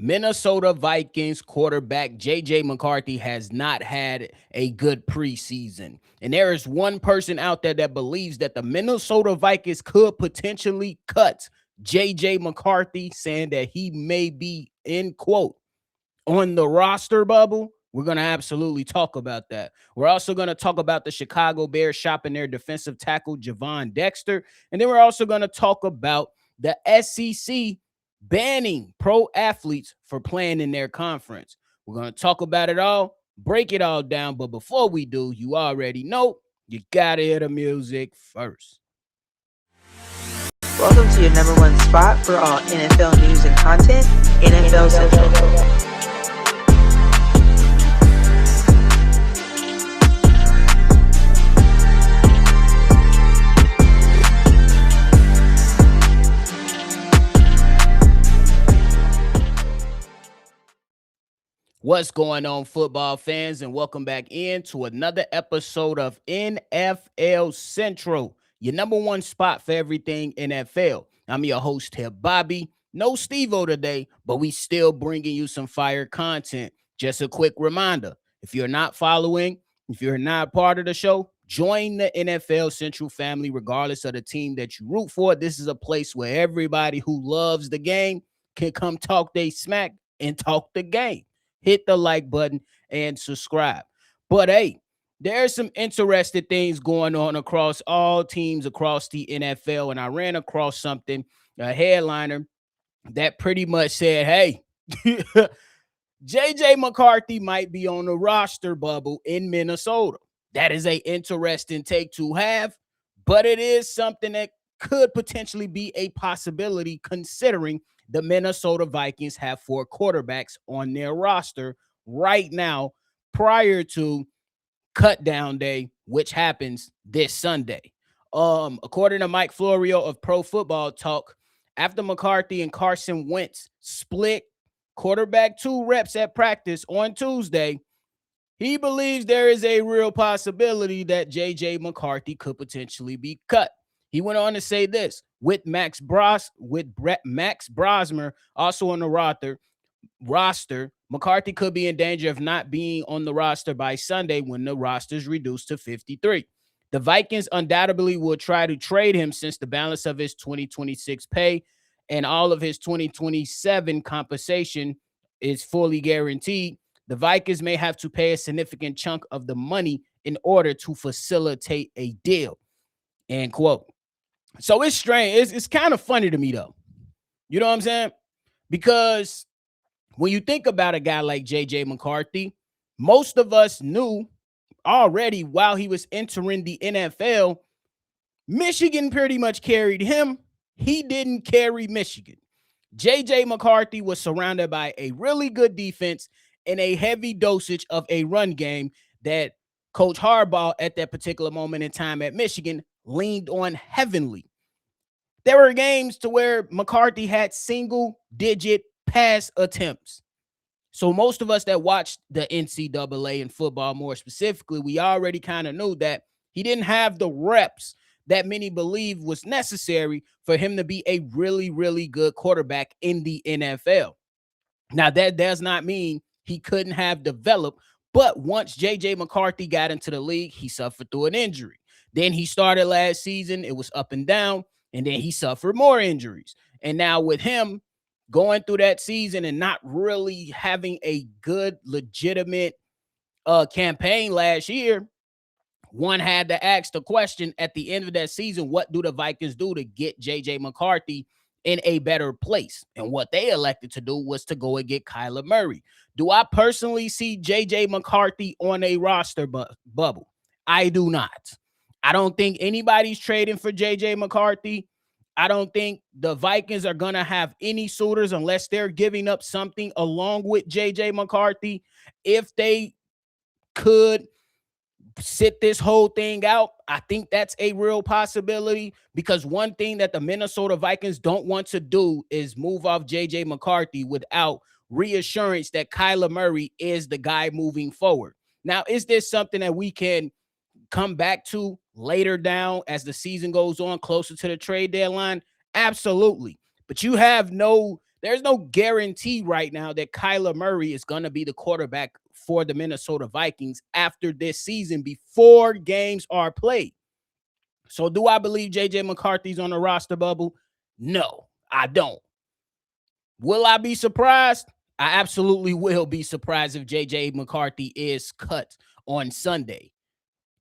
Minnesota Vikings quarterback J.J. McCarthy has not had a good preseason. And there is one person out there that believes that the Minnesota Vikings could potentially cut J.J. McCarthy, saying that he may be, in quote, on the roster bubble. We're going to absolutely talk about that. We're also going to talk about the Chicago Bears shopping their defensive tackle, Javon Dexter. And then we're also going to talk about the SEC banning pro athletes for playing in their conference. We're going to talk about it all, break it all down. But before we do, you already know you got to hear the music first. Welcome to your number one spot for all NFL news and content, NFL Central. What's going on, football fans, and welcome back to another episode of NFL Central, your number one spot for everything NFL. I'm your host here, Bobby. No Steve-O today, but we still bringing you some fire content. Just a quick reminder, if you're not following, if you're not part of the show, join the NFL Central family regardless of the team that you root for. This is a place where everybody who loves the game can come talk they smack and talk the game. Hit the like button and subscribe. But hey, there's some interesting things going on across all teams across the NFL. And I ran across something, a headliner that pretty much said, hey, J.J. McCarthy might be on the roster bubble in Minnesota. That is an interesting take to have, but it is something that could potentially be a possibility considering the Minnesota Vikings have 4 quarterbacks on their roster right now prior to cut down day, which happens this Sunday. According to Mike Florio of Pro Football Talk, after McCarthy and Carson Wentz split quarterback 2 reps at practice on Tuesday, he believes there is a real possibility that J.J. McCarthy could potentially be cut. He went on to say this, with Max Brosmer also on the roster, McCarthy could be in danger of not being on the roster by Sunday when the roster is reduced to 53. The Vikings undoubtedly will try to trade him since the balance of his 2026 pay and all of his 2027 compensation is fully guaranteed. The Vikings may have to pay a significant chunk of the money in order to facilitate a deal. End quote. So it's strange. It's kind of funny to me, though. You know what I'm saying? Because when you think about a guy like J.J. McCarthy, most of us knew already while he was entering the NFL, Michigan pretty much carried him. He didn't carry Michigan. J.J. McCarthy was surrounded by a really good defense and a heavy dosage of a run game that Coach Harbaugh at that particular moment in time at Michigan leaned on heavily. There were games to where McCarthy had single-digit pass attempts. So most of us that watched the NCAA and football more specifically, we already kind of knew that he didn't have the reps that many believe was necessary for him to be a really, really good quarterback in the NFL. Now, that does not mean he couldn't have developed, but once J.J. McCarthy got into the league, he suffered through an injury. Then he started last season. It was up and down, and then he suffered more injuries. And now with him going through that season and not really having a good, legitimate campaign last year, one had to ask the question at the end of that season, what do the Vikings do to get J.J. McCarthy in a better place? And what they elected to do was to go and get Kyler Murray. Do I personally see J.J. McCarthy on a roster bubble? I do not. I don't think anybody's trading for J.J. McCarthy. I don't think the Vikings are going to have any suitors unless they're giving up something along with J.J. McCarthy. If they could sit this whole thing out, I think that's a real possibility, because one thing that the Minnesota Vikings don't want to do is move off J.J. McCarthy without reassurance that Kyler Murray is the guy moving forward. Now, is this something that we can come back to later down as the season goes on, closer to the trade deadline? Absolutely. But you have no There's no guarantee right now that Kyler Murray is going to be the quarterback for the Minnesota Vikings after this season before games are played. So do I believe JJ McCarthy's on the roster bubble? No, I don't. Will I be surprised? I absolutely will be surprised if JJ McCarthy is cut on Sunday.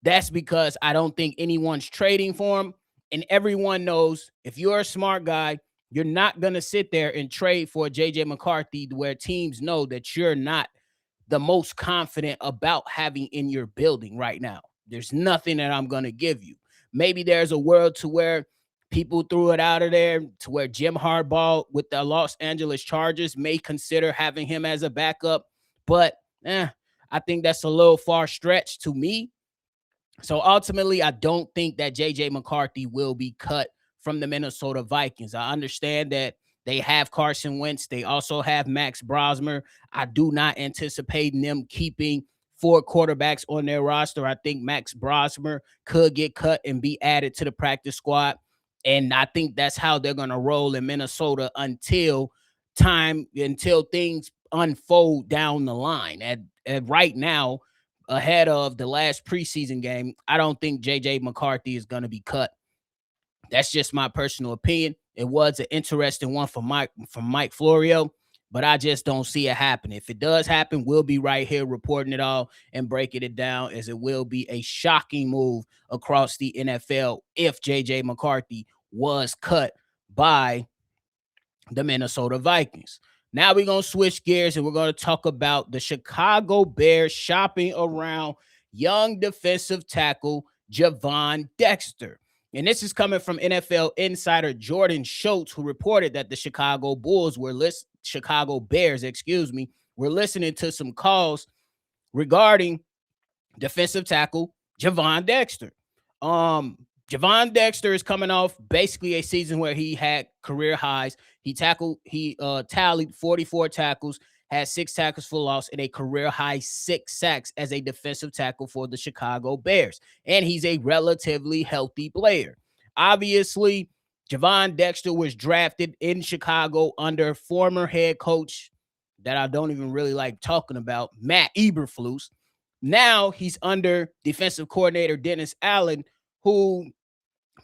That's because I don't think anyone's trading for him. And everyone knows if you're a smart guy, you're not going to sit there and trade for JJ McCarthy where teams know that you're not the most confident about having in your building right now. There's nothing that I'm going to give you. Maybe there's a world to where people threw it out of there to where Jim Harbaugh with the Los Angeles Chargers may consider having him as a backup. But I think that's a little far stretched to me. So ultimately, I don't think that JJ McCarthy will be cut from the Minnesota Vikings. I understand that they have Carson Wentz. They also have Max Brosmer. I do not anticipate them keeping 4 quarterbacks on their roster. I think Max Brosmer could get cut and be added to the practice squad. And I think that's how they're going to roll in Minnesota until things unfold down the line. At right now, ahead of the last preseason game, I don't think JJ McCarthy is going to be cut. That's just my personal opinion. It was an interesting one from Mike Florio, but I just don't see it happen. If it does happen, we'll be right here reporting it all and breaking it down, as it will be a shocking move across the NFL if JJ McCarthy was cut by the Minnesota Vikings. Now we're going to switch gears and we're going to talk about the Chicago Bears shopping around young defensive tackle Javon Dexter. And this is coming from NFL insider Jordan Schultz, who reported that the Chicago Bears, were listening to some calls regarding defensive tackle Javon Dexter. Javon Dexter is coming off basically a season where he had career highs. He tallied 44 tackles, had 6 tackles for loss, and a career high 6 sacks as a defensive tackle for the Chicago Bears. And he's a relatively healthy player. Obviously, Javon Dexter was drafted in Chicago under former head coach that I don't even really like talking about, Matt Eberflus. Now he's under defensive coordinator Dennis Allen, who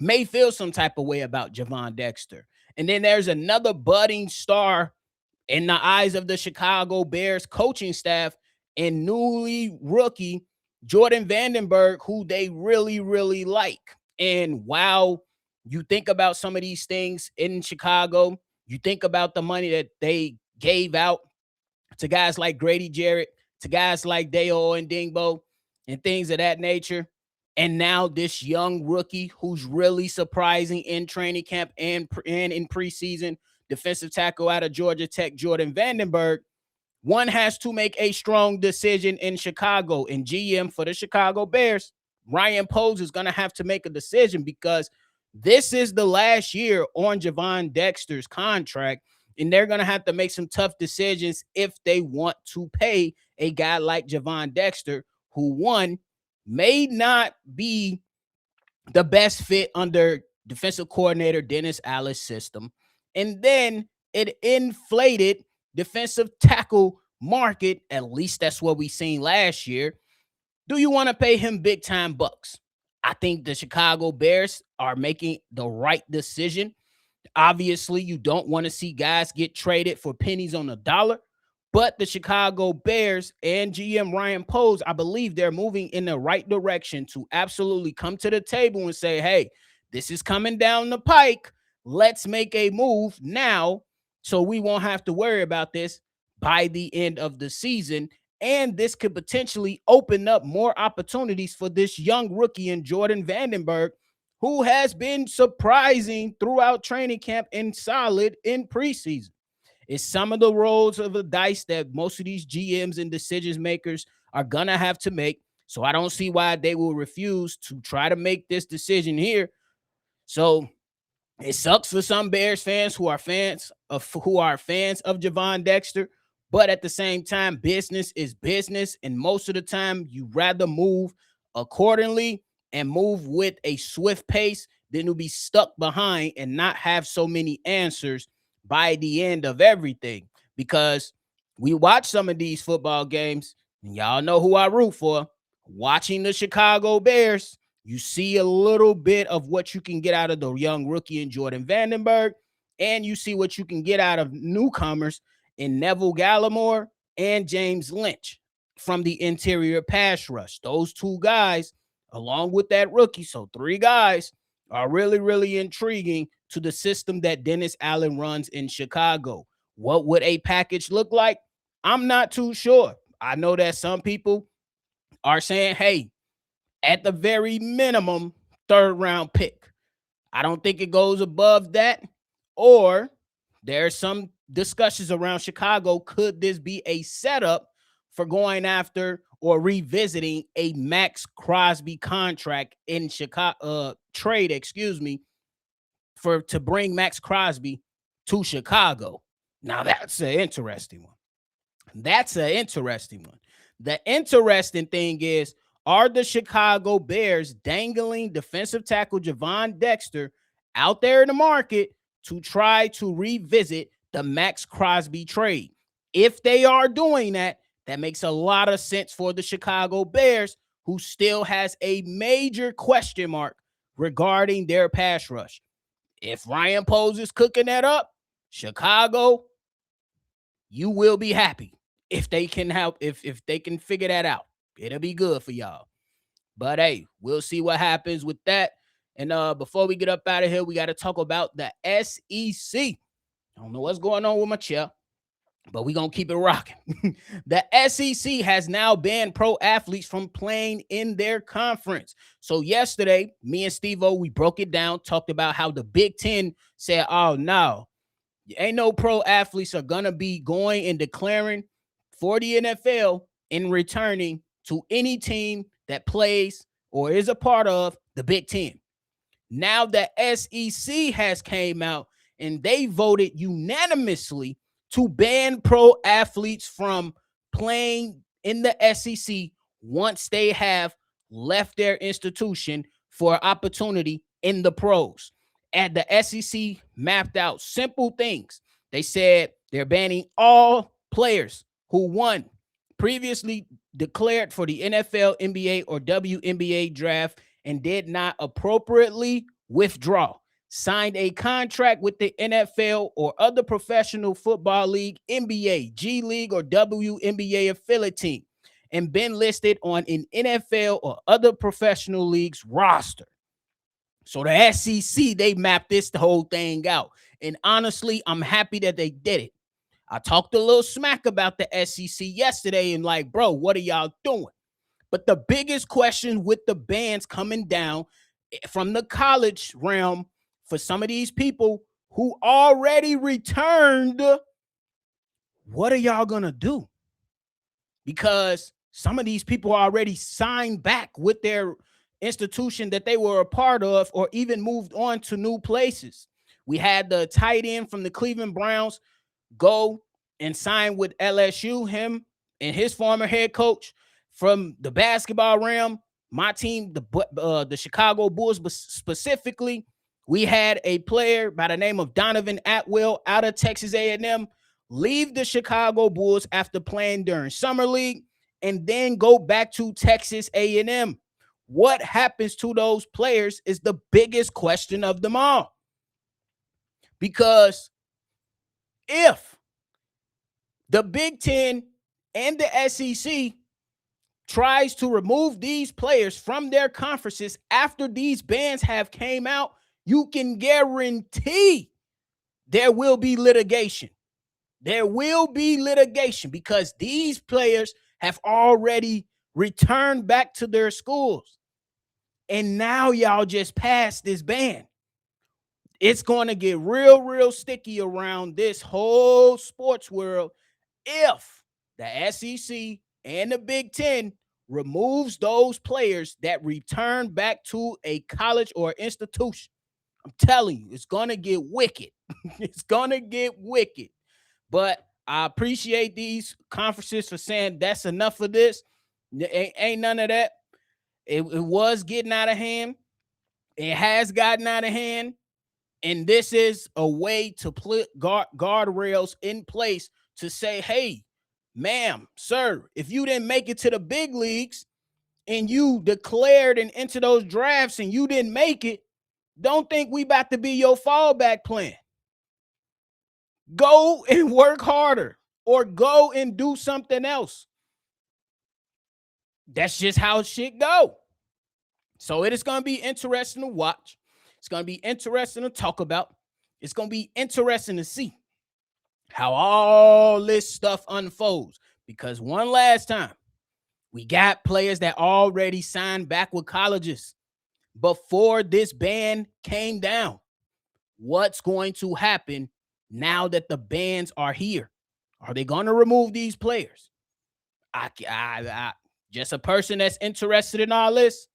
may feel some type of way about Javon Dexter. And then there's another budding star in the eyes of the Chicago Bears coaching staff and newly rookie Jordan Vandenberg, who they really, really like. And while you think about some of these things in Chicago, you think about the money that they gave out to guys like Grady Jarrett, to guys like Deo and Dingbo, and things of that nature. And now this young rookie who's really surprising in training camp and in preseason, defensive tackle out of Georgia Tech, Jordan Vandenberg, one has to make a strong decision in Chicago. And GM for the Chicago Bears, Ryan Poles, is going to have to make a decision because this is the last year on Javon Dexter's contract. And they're going to have to make some tough decisions if they want to pay a guy like Javon Dexter, who, one, may not be the best fit under defensive coordinator Dennis Allen's system. And then it inflated defensive tackle market. At least that's what we seen last year. Do you want to pay him big time bucks? I think the Chicago Bears are making the right decision. Obviously, you don't want to see guys get traded for pennies on the dollar. But the Chicago Bears and GM Ryan Poles, I believe they're moving in the right direction to absolutely come to the table and say, hey, this is coming down the pike. Let's make a move now so we won't have to worry about this by the end of the season. And this could potentially open up more opportunities for this young rookie in Jordan Vandenberg, who has been surprising throughout training camp and solid in preseason. It's some of the rolls of the dice that most of these GMs and decision makers are going to have to make. So I don't see why they will refuse to try to make this decision here. So it sucks for some Bears fans who are fans of Javon Dexter. But at the same time, business is business. And most of the time, you rather move accordingly and move with a swift pace than to be stuck behind and not have so many answers by the end of everything, because we watch some of these football games, and y'all know who I root for. Watching the Chicago Bears, you see a little bit of what you can get out of the young rookie in Jordan Vandenberg, and you see what you can get out of newcomers in Neville Gallimore and James Lynch from the interior pass rush. Those two guys, along with that rookie, so three guys, are really, really intriguing to the system that Dennis Allen runs in Chicago. What would a package look like? I'm not too sure. I know that some people are saying, hey, at the very minimum, third round pick. I don't think it goes above that. Or there's some discussions around Chicago. Could this be a setup for going after or revisiting a Max Crosby contract in Chicago trade, for to bring Max Crosby to Chicago? Now that's an interesting one. That's an interesting one. The interesting thing is, are the Chicago Bears dangling defensive tackle Javon Dexter out there in the market to try to revisit the Max Crosby trade? If they are doing that, that makes a lot of sense for the Chicago Bears, who still has a major question mark regarding their pass rush. If Ryan Poles is cooking that up, Chicago, you will be happy if they can help, if they can figure that out. It'll be good for y'all. But hey, we'll see what happens with that. And before we get up out of here, we got to talk about the SEC. I don't know what's going on with my chair, but we're going to keep it rocking. The SEC has now banned pro athletes from playing in their conference. So yesterday, me and Steve-O, we broke it down, talked about how the Big Ten said, oh, no, ain't no pro athletes are going to be going and declaring for the NFL and returning to any team that plays or is a part of the Big Ten. Now the SEC has came out and they voted unanimously to ban pro athletes from playing in the SEC once they have left their institution for opportunity in the pros. And the SEC mapped out simple things. They said they're banning all players who won previously declared for the NFL, NBA, or WNBA draft and did not appropriately withdraw, signed a contract with the NFL or other professional football league, NBA, G League, or WNBA affiliate team, and been listed on an NFL or other professional leagues roster. So the SEC, they mapped the whole thing out. And honestly, I'm happy that they did it. I talked a little smack about the SEC yesterday and like, bro, what are y'all doing? But the biggest question with the bans coming down from the college realm for some of these people who already returned, what are y'all going to do? Because some of these people already signed back with their institution that they were a part of or even moved on to new places. We had the tight end from the Cleveland Browns go and sign with LSU, him and his former head coach. From the basketball realm, my team, the Chicago Bulls specifically, we had a player by the name of Donovan Atwell out of Texas A&M leave the Chicago Bulls after playing during Summer League and then go back to Texas A&M. What happens to those players is the biggest question of them all. Because if the Big Ten and the SEC tries to remove these players from their conferences after these bans have came out, you can guarantee there will be litigation. There will be litigation because these players have already returned back to their schools. And now y'all just passed this ban. It's going to get real, real sticky around this whole sports world if the SEC and the Big Ten removes those players that return back to a college or institution. I'm telling you, it's going to get wicked. It's going to get wicked. But I appreciate these conferences for saying that's enough of this. Ain't none of that. It was getting out of hand. It has gotten out of hand. And this is a way to put guardrails in place to say, hey, ma'am, sir, if you didn't make it to the big leagues and you declared and entered those drafts and you didn't make it, don't think we about to be your fallback plan. Go and work harder or go and do something else. That's just how shit go. So it is going to be interesting to watch. It's going to be interesting to talk about. It's going to be interesting to see how all this stuff unfolds. Because one last time, we got players that already signed back with colleges before this ban came down. What's going to happen now that the bans are here? Are they going to remove these players? I just a person that's interested in all this.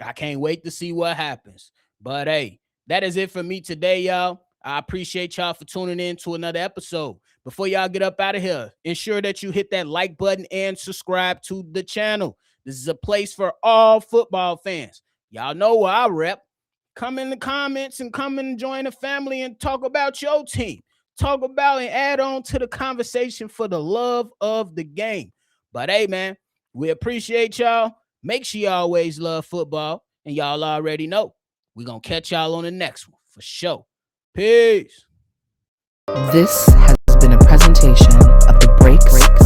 I can't wait to see what happens. But hey, that is it for me today, y'all. I appreciate y'all for tuning in to another episode. Before y'all get up out of here, ensure that you hit that like button and subscribe to the channel. This is a place for all football fans. Y'all know where I rep. Come in the comments and come and join the family and talk about your team. Talk about and add on to the conversation for the love of the game. But hey, man, we appreciate y'all. Make sure you always love football. And y'all already know we're going to catch y'all on the next one for sure. Peace. This has been a presentation of the Breaks